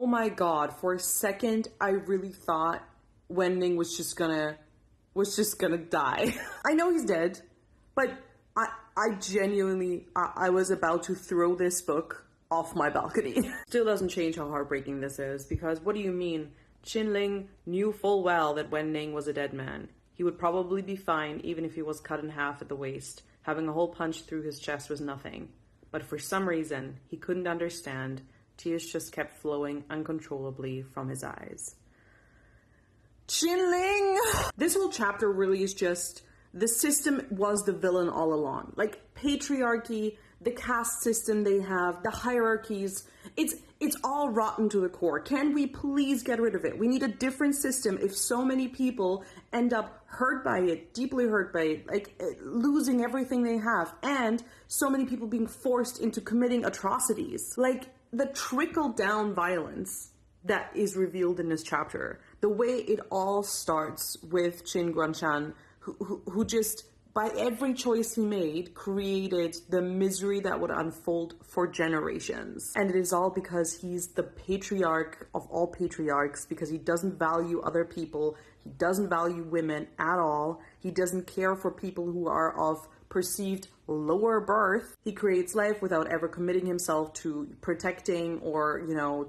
Oh my god, for a second I really thought Wenning was just gonna die. I know he's dead, but I genuinely I was about to throw this book off my balcony. Still doesn't change how heartbreaking this is, because what do you mean? Qinling knew full well that Wenning was a dead man. He would probably be fine even if he was cut in half at the waist. Having a hole punched through his chest was nothing. But for some reason, he couldn't understand. Tears just kept flowing uncontrollably from his eyes. Qinling! This whole chapter really is just, the system was the villain all along. Like, patriarchy, the caste system they have, the hierarchies, it's all rotten to the core. Can we please get rid of it? We need a different system if so many people end up hurt by it, deeply hurt by it, like losing everything they have, and so many people being forced into committing atrocities. Like, the trickle-down violence that is revealed in this chapter, the way it all starts with Qin Guanshan, who just, by every choice he made, created the misery that would unfold for generations. And it is all because he's the patriarch of all patriarchs, because he doesn't value other people, he doesn't value women at all, he doesn't care for people who are of perceived lower birth. He creates life without ever committing himself to protecting or,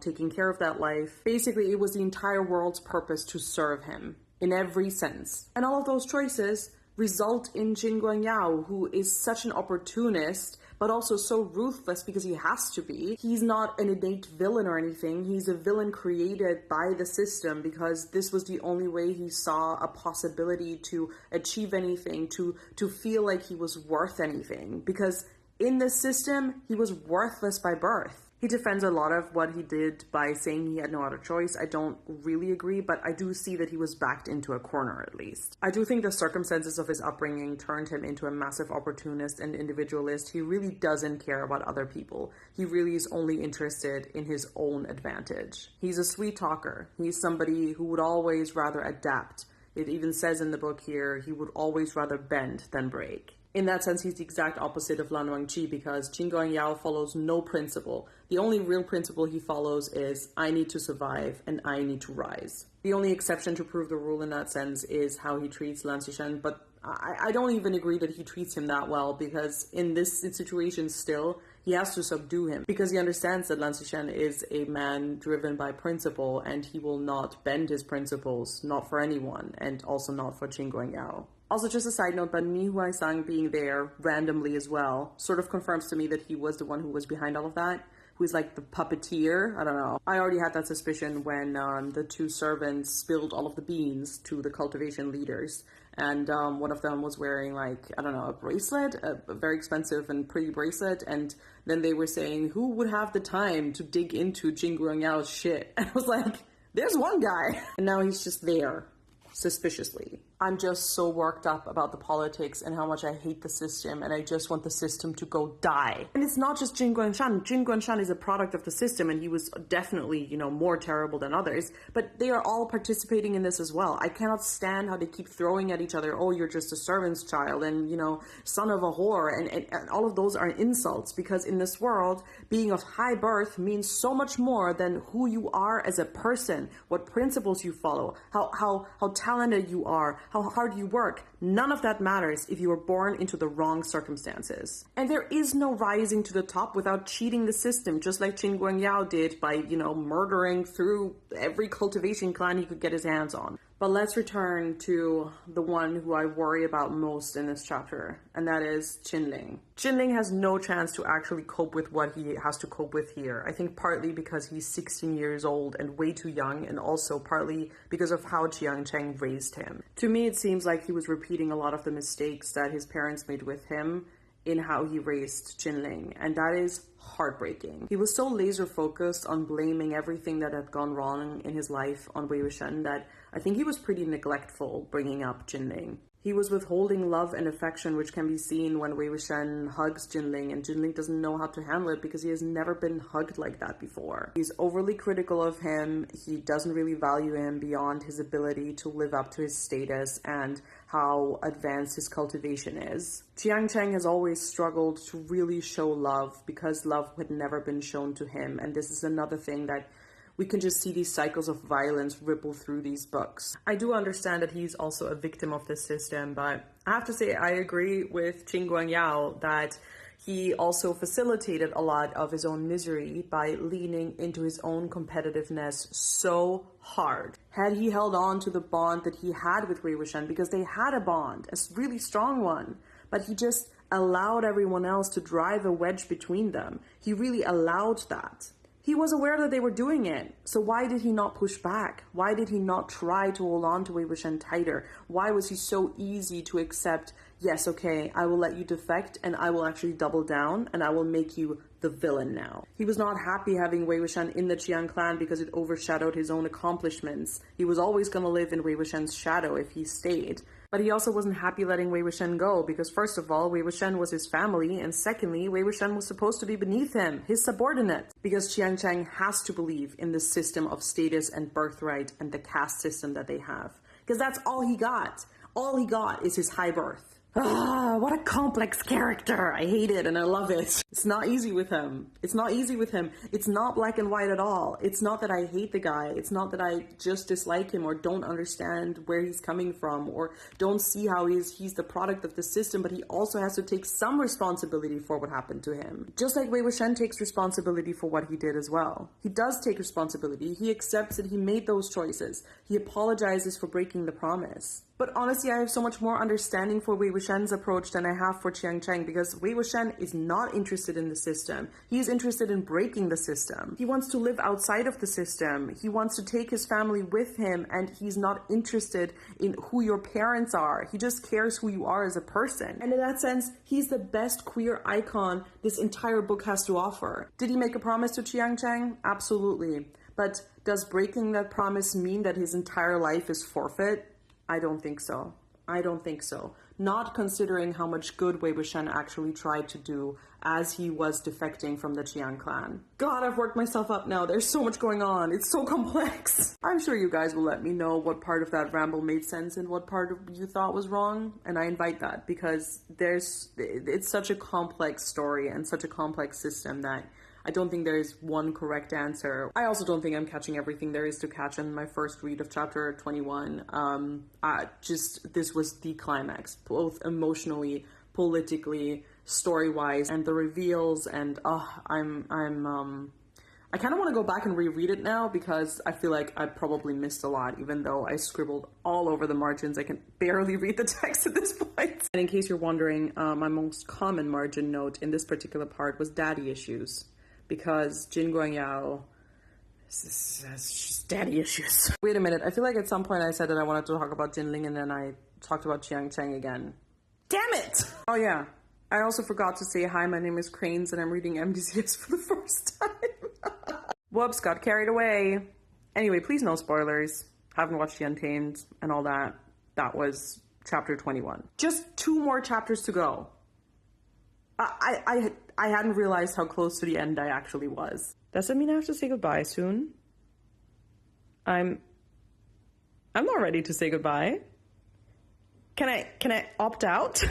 taking care of that life. Basically, it was the entire world's purpose to serve him in every sense. And all of those choices result in Qin Guangyao, who is such an opportunist, but also so ruthless because he has to be. He's not an innate villain or anything. He's a villain created by the system because this was the only way he saw a possibility to achieve anything, to feel like he was worth anything. Because in the system, he was worthless by birth. He defends a lot of what he did by saying he had no other choice. I don't really agree, but I do see that he was backed into a corner at least. I do think the circumstances of his upbringing turned him into a massive opportunist and individualist. He really doesn't care about other people. He really is only interested in his own advantage. He's a sweet talker. He's somebody who would always rather adapt. It even says in the book here, he would always rather bend than break. In that sense, he's the exact opposite of Lan Wangji, because Qin Guangyao follows no principle. The only real principle he follows is, I need to survive and I need to rise. The only exception to prove the rule in that sense is how he treats Lan Xishan, but I don't even agree that he treats him that well, because in this situation still, he has to subdue him, because he understands that Lan Xishan is a man driven by principle, and he will not bend his principles, not for anyone, and also not for Qin Guangyao. Also, just a side note, but Mi Huaisang being there randomly as well sort of confirms to me that he was the one who was behind all of that, who's like the puppeteer. I don't know. I already had that suspicion when the two servants spilled all of the beans to the cultivation leaders. And one of them was wearing, like, I don't know, a bracelet, a very expensive and pretty bracelet. And then they were saying, who would have the time to dig into Qin Guangyao's shit? And I was like, there's one guy. And now he's just there, suspiciously. I'm just so worked up about the politics and how much I hate the system, and I just want the system to go die. And it's not just Qin Guanshan. Qin Guanshan is a product of the system, and he was definitely, more terrible than others, but they are all participating in this as well. I cannot stand how they keep throwing at each other, oh, you're just a servant's child, and, son of a whore, and all of those are insults, because in this world, being of high birth means so much more than who you are as a person, what principles you follow, how talented you are, how hard you work. None of that matters if you were born into the wrong circumstances. And there is no rising to the top without cheating the system, just like Qin Guangyao did by, murdering through every cultivation clan he could get his hands on. But let's return to the one who I worry about most in this chapter, and that is Qinling. Qinling has no chance to actually cope with what he has to cope with here. I think partly because he's 16 years old and way too young, and also partly because of how Jiang Cheng raised him. To me, it seems like he was repeating a lot of the mistakes that his parents made with him in how he raised Qinling, and that is heartbreaking. He was so laser focused on blaming everything that had gone wrong in his life on Wei Wuxian that I think he was pretty neglectful bringing up Qinling. He was withholding love and affection, which can be seen when Wei Wuxian hugs Qinling, and Qinling doesn't know how to handle it because he has never been hugged like that before. He's overly critical of him. He doesn't really value him beyond his ability to live up to his status and how advanced his cultivation is. Jiang Cheng has always struggled to really show love because love had never been shown to him, and this is another thing that we can just see these cycles of violence ripple through these books. I do understand that he's also a victim of this system, but I have to say I agree with Qin Guangyao that he also facilitated a lot of his own misery by leaning into his own competitiveness so hard. Had he held on to the bond that he had with Wei Wuxian, because they had a bond, a really strong one, but he just allowed everyone else to drive a wedge between them. He really allowed that. He was aware that they were doing it, so why did he not push back? Why did he not try to hold on to Wei Wuxian tighter? Why was he so easy to accept, yes, okay, I will let you defect and I will actually double down and I will make you the villain now? He was not happy having Wei Wuxian in the Qian clan because it overshadowed his own accomplishments. He was always going to live in Wei Wuxian's shadow if he stayed. But he also wasn't happy letting Wei Wuxian go because, first of all, Wei Wuxian was his family, and secondly, Wei Wuxian was supposed to be beneath him, his subordinate. Because Chiang Cheng has to believe in the system of status and birthright and the caste system that they have. Because that's all he got. All he got is his high birth. Ah, what a complex character. I hate it and I love it. It's not easy with him. It's not easy with him. It's not black and white at all. It's not that I hate the guy. It's not that I just dislike him or don't understand where he's coming from or don't see how he's the product of the system, but he also has to take some responsibility for what happened to him. Just like Wei Wuxian takes responsibility for what he did as well. He does take responsibility. He accepts that he made those choices. He apologizes for breaking the promise. But honestly, I have so much more understanding for Wei Wuxian's approach than I have for Chiang Cheng, because Wei Wuxian is not interested in the system. He is interested in breaking the system. He wants to live outside of the system. He wants to take his family with him, and he's not interested in who your parents are. He just cares who you are as a person. And in that sense, he's the best queer icon this entire book has to offer. Did he make a promise to Chiang Cheng? Absolutely. But does breaking that promise mean that his entire life is forfeit? I don't think so. I don't think so. Not considering how much good Wei Wuxian actually tried to do as he was defecting from the Qian clan. God, I've worked myself up now. There's so much going on. It's so complex. I'm sure you guys will let me know what part of that ramble made sense and what part you thought was wrong. And I invite that because it's such a complex story and such a complex system that I don't think there is one correct answer. I also don't think I'm catching everything there is to catch in my first read of chapter 21. This was the climax, both emotionally, politically, story-wise, and the reveals. And I kind of want to go back and reread it now because I feel like I probably missed a lot, even though I scribbled all over the margins. I can barely read the text at this point. And in case you're wondering, my most common margin note in this particular part was daddy issues. Because Jin Guangyao has just daddy issues. Wait a minute, I feel like at some point I said that I wanted to talk about Jinling and then I talked about Chiang Cheng again. Damn it! Oh yeah, I also forgot to say hi, my name is Cranes and I'm reading MDZS for the first time. Whoops, got carried away. Anyway, please no spoilers. Haven't watched The Untamed and all that. That was chapter 21. Just 2 more chapters to go. I hadn't realized how close to the end I actually was. Does that mean I have to say goodbye soon? I'm not ready to say goodbye. Can I opt out?